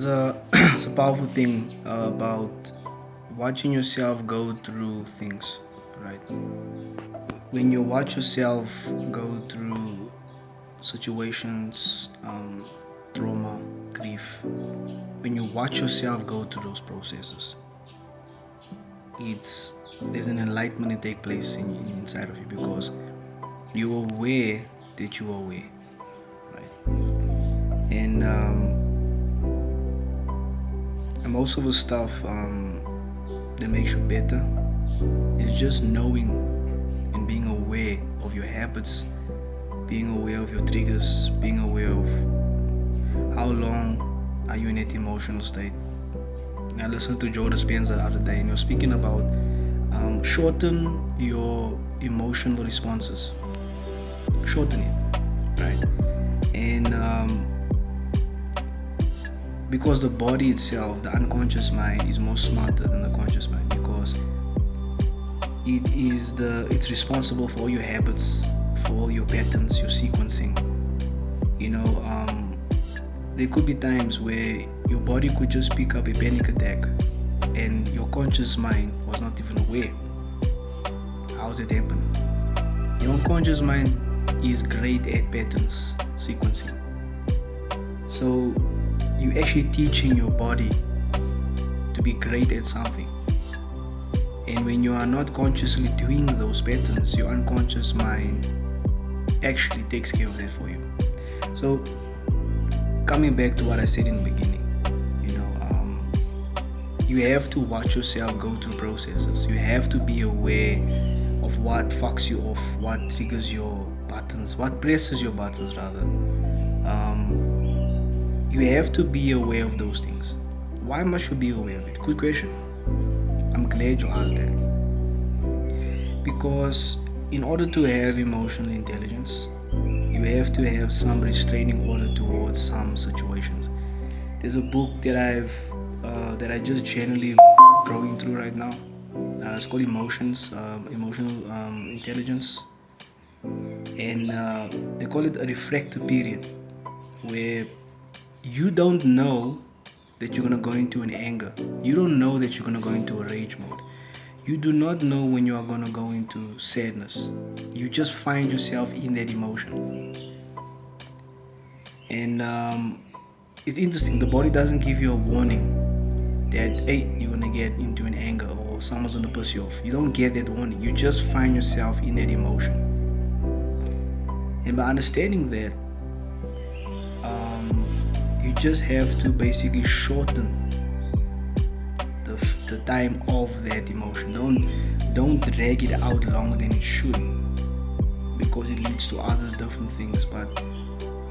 There's a it's a powerful thing about watching yourself go through things, right? When you watch yourself go through situations, trauma, grief, when you watch yourself go through those processes, it's there's an enlightenment that takes place inside of you because you're aware that you are aware, right? And most of the stuff that makes you better is just knowing and being aware of your habits, being aware of your triggers, being aware of how long are you in that emotional state. I listened to Joe Dispenza the other day, and he was speaking about shorten your emotional responses, shorten it, right? And because the body itself, the unconscious mind, is more smarter than the conscious mind because it's responsible for all your habits, for all your patterns, your sequencing. There could be times where your body could just pick up a panic attack and your conscious mind was not even aware. How's it happening? Your unconscious mind is great at patterns, sequencing. So you're actually teaching your body to be great at something. And when you are not consciously doing those patterns, your unconscious mind actually takes care of it for you. So coming back to what I said in the beginning, you have to watch yourself go through processes. You have to be aware of what fucks you off, what triggers your buttons, what presses your buttons rather. You have to be aware of those things. Why must you be aware of it? Good question. I'm glad you asked that. Because in order to have emotional intelligence, you have to have some restraining order towards some situations. There's a book that I just generally going through right now. It's called Emotional Intelligence, and they call it a refractive period, where you don't know that you're gonna go into an anger. You don't know that you're gonna go into a rage mode. You do not know when you are gonna go into sadness. You just find yourself in that emotion. And it's interesting, the body doesn't give you a warning that, hey, you're gonna get into an anger or someone's gonna piss you off. You don't get that warning. You just find yourself in that emotion. And by understanding that, you just have to basically shorten the time of that emotion. Don't drag it out longer than it should, because it leads to other different things. But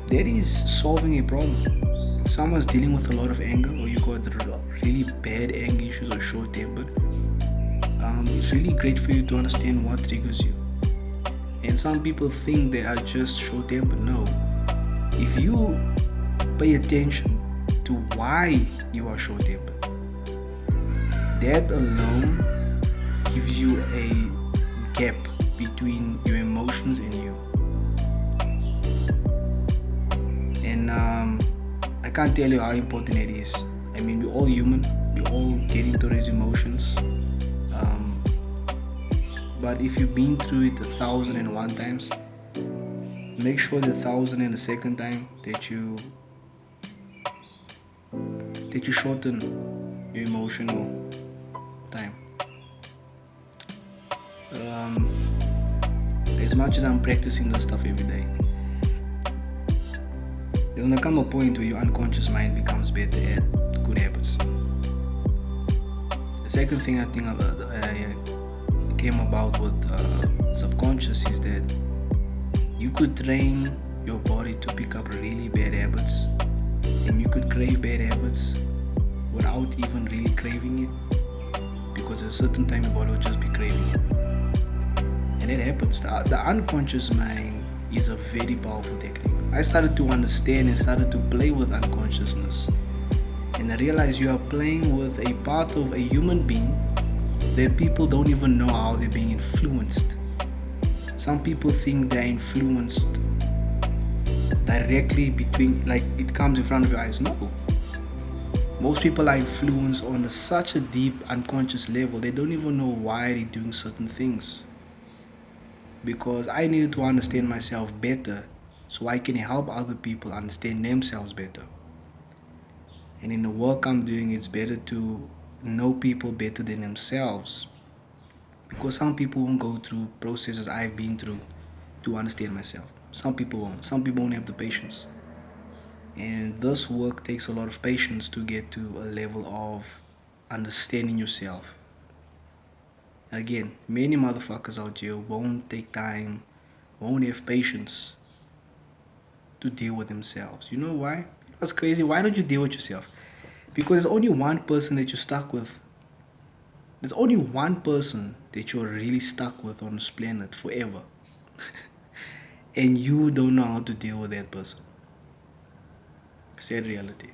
that is solving a problem. If someone's dealing with a lot of anger, or you got really bad anger issues or short-tempered, it's really great for you to understand what triggers you. And some people think they are just short-tempered. No. If you pay attention to why you are short-tempered, that alone gives you a gap between your emotions and you. And I can't tell you how important it is. I mean, we're all human. We all get into these emotions. But if you've been through it 1,001 times, make sure the 1,002nd time that you shorten your emotional time. As much as I'm practicing this stuff every day, there's gonna come a point where your unconscious mind becomes better at good habits. The second thing I think came about with subconscious is that you could train your body to pick up really bad habits, and you could crave bad habits without even really craving it, because at a certain time your body will just be craving it. And it happens. The unconscious mind is a very powerful technique. I started to understand and started to play with unconsciousness, and I realized you are playing with a part of a human being that people don't even know how they're being influenced. Some people think they're influenced directly between, like it comes in front of your eyes. No. Most people are influenced on such a deep unconscious level, they don't even know why they're doing certain things. Because I needed to understand myself better so I can help other people understand themselves better. And in the work I'm doing, it's better to know people better than themselves. Because some people won't go through processes I've been through to understand myself. Some people won't. Some people won't have the patience. And this work takes a lot of patience to get to a level of understanding yourself. Again, many motherfuckers out here won't take time, won't have patience to deal with themselves. You know why? That's crazy. Why don't you deal with yourself? Because there's only one person that you're stuck with. There's only one person that you're really stuck with on this planet forever. And you don't know how to deal with that person. Sad reality.